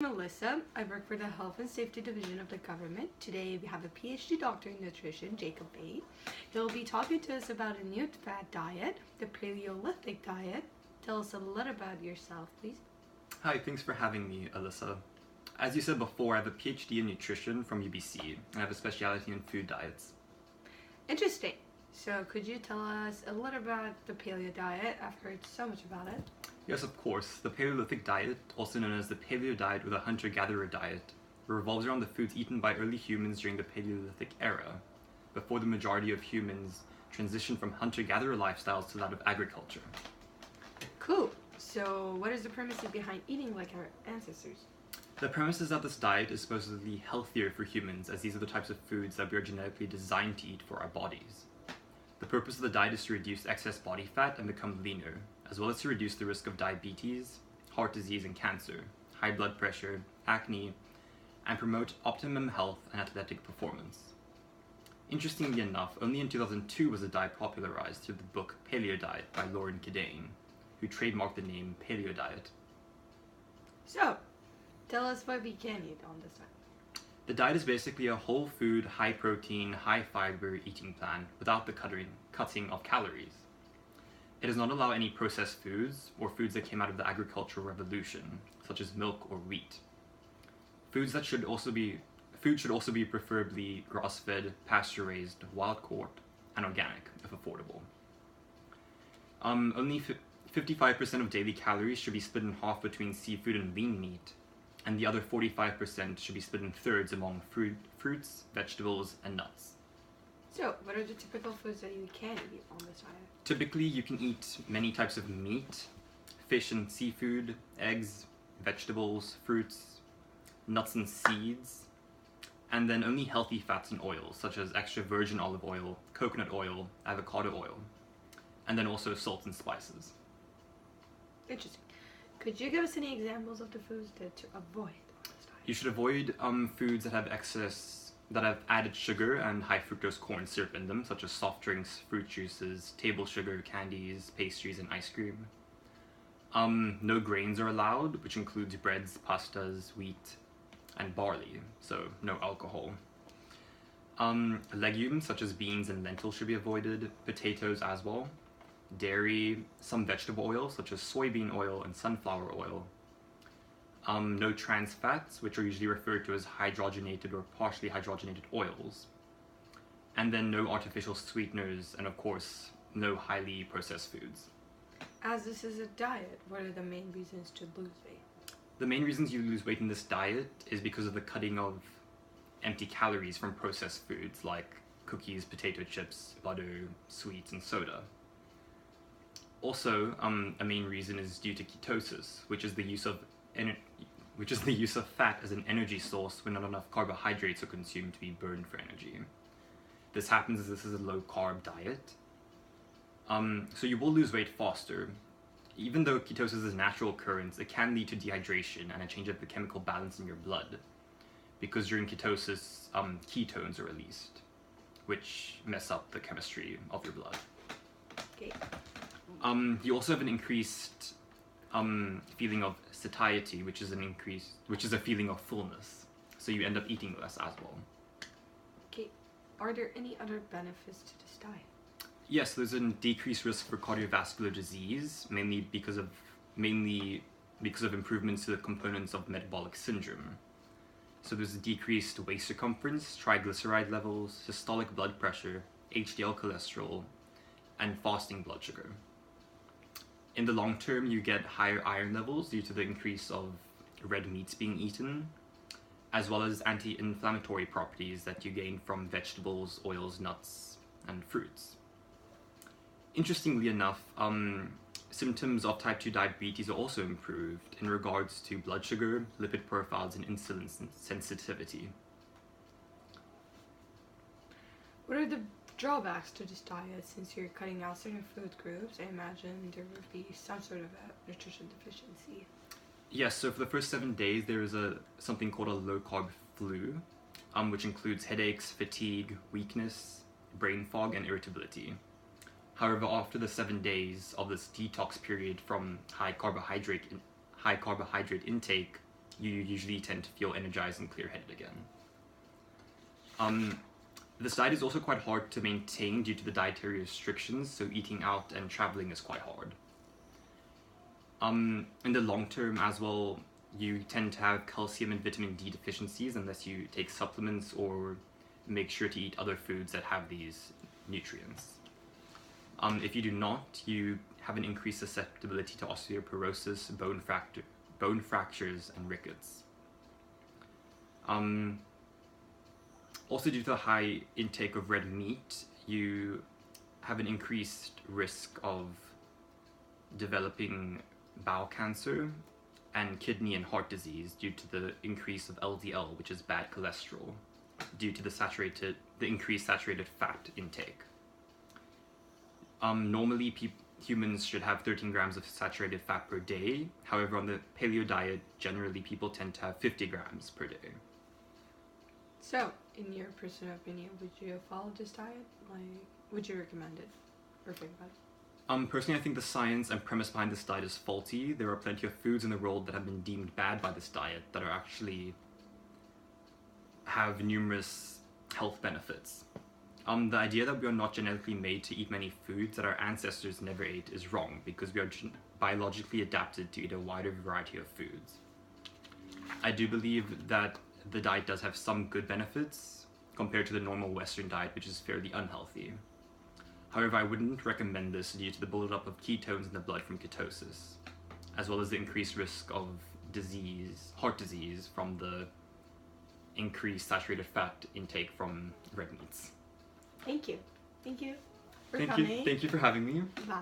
Melissa. I work for the Health and Safety Division of the government. Today we have a PhD doctor in nutrition, Jacob Bay. He'll be talking to us about a new fad diet, the Paleolithic diet. Tell us a little about yourself, please. Hi, thanks for having me, Alyssa. As you said before, I have a PhD in nutrition from UBC, and I have a specialty in food diets. Interesting. So could you tell us a little about the paleo diet? I've heard so much about it. Yes, of course. The Paleolithic diet, also known as the Paleo diet or the hunter-gatherer diet, revolves around the foods eaten by early humans during the Paleolithic era, before the majority of humans transitioned from hunter-gatherer lifestyles to that of agriculture. Cool. So what is the premise behind eating like our ancestors? The premise is that this diet is supposedly healthier for humans, as these are the types of foods that we are genetically designed to eat for our bodies. The purpose of the diet is to reduce excess body fat and become leaner, as well as to reduce the risk of diabetes, heart disease and cancer, high blood pressure, acne, and promote optimum health and athletic performance. Interestingly enough, only in 2002 was the diet popularized through the book Paleo Diet by Lauren Cadane, who trademarked the name Paleo Diet. So, tell us what we can eat on this diet. The diet is basically a whole food, high protein, high fiber eating plan without the cutting of calories. It does not allow any processed foods or foods that came out of the agricultural revolution, such as milk or wheat. Food should also be preferably grass-fed, pasture-raised, wild-caught, and organic, if affordable. Only 55% of daily calories should be split in half between seafood and lean meat, and the other 45% should be split in thirds among fruits, vegetables, and nuts. So, what are the typical foods that you can eat on this diet? Typically, you can eat many types of meat, fish and seafood, eggs, vegetables, fruits, nuts and seeds, and then only healthy fats and oils, such as extra virgin olive oil, coconut oil, avocado oil, and then also salt and spices. Interesting. Could you give us any examples of the foods to avoid on this diet? You should avoid foods that have added sugar and high fructose corn syrup in them, such as soft drinks, fruit juices, table sugar, candies, pastries, and ice cream. No grains are allowed, which includes breads, pastas, wheat, and barley, so no alcohol. Legumes such as beans and lentils should be avoided, potatoes as well. Dairy, some vegetable oils such as soybean oil and sunflower oil. No trans fats, which are usually referred to as hydrogenated or partially hydrogenated oils. And then no artificial sweeteners, and of course, no highly processed foods. As this is a diet, what are the main reasons to lose weight? The main reasons you lose weight in this diet is because of the cutting of empty calories from processed foods like cookies, potato chips, butter, sweets, and soda. Also, a main reason is due to ketosis, which is the use of fat as an energy source when not enough carbohydrates are consumed to be burned for energy. This happens as this is a low-carb diet. So you will lose weight faster. Even though ketosis is a natural occurrence, it can lead to dehydration and a change of the chemical balance in your blood, because during ketosis, ketones are released, which mess up the chemistry of your blood. Okay. You also have an increased feeling of satiety, which is a feeling of fullness. So you end up eating less as well. Okay. Are there any other benefits to this diet? Yes, there's a decreased risk for cardiovascular disease, mainly because of improvements to the components of metabolic syndrome. So there's a decreased waist circumference, triglyceride levels, systolic blood pressure, HDL cholesterol, and fasting blood sugar. In the long term, you get higher iron levels due to the increase of red meats being eaten, as well as anti-inflammatory properties that you gain from vegetables, oils, nuts, and fruits. Interestingly enough, symptoms of type 2 diabetes are also improved in regards to blood sugar, lipid profiles, and insulin sensitivity. What are the drawbacks to this diet? Since you're cutting out certain food groups, I imagine there would be some sort of a nutrition deficiency. Yes, so for the first 7 days, there is something called a low-carb flu, which includes headaches, fatigue, weakness, brain fog, and irritability. However, after the 7 days of this detox period from high carbohydrate intake, you usually tend to feel energized and clear-headed again. This diet is also quite hard to maintain due to the dietary restrictions, so eating out and traveling is quite hard. In the long term as well, you tend to have calcium and vitamin D deficiencies unless you take supplements or make sure to eat other foods that have these nutrients. If you do not, you have an increased susceptibility to osteoporosis, bone fractures, and rickets. Also, due to the high intake of red meat, you have an increased risk of developing bowel cancer and kidney and heart disease due to the increase of LDL, which is bad cholesterol, due to the increased saturated fat intake. Normally, humans should have 13 grams of saturated fat per day. However, on the paleo diet, generally people tend to have 50 grams per day. So, in your personal opinion, would you follow this diet? Like, would you recommend it or think about it? Personally, I think the science and premise behind this diet is faulty. There are plenty of foods in the world that have been deemed bad by this diet that are actually have numerous health benefits. The idea that we are not genetically made to eat many foods that our ancestors never ate is wrong, because we are biologically adapted to eat a wider variety of foods. I do believe that the diet does have some good benefits compared to the normal Western diet, which is fairly unhealthy. However, I wouldn't recommend this due to the buildup of ketones in the blood from ketosis, as well as the increased risk of heart disease, from the increased saturated fat intake from red meats. Thank you. Thank you for coming. Thank you for having me. Bye.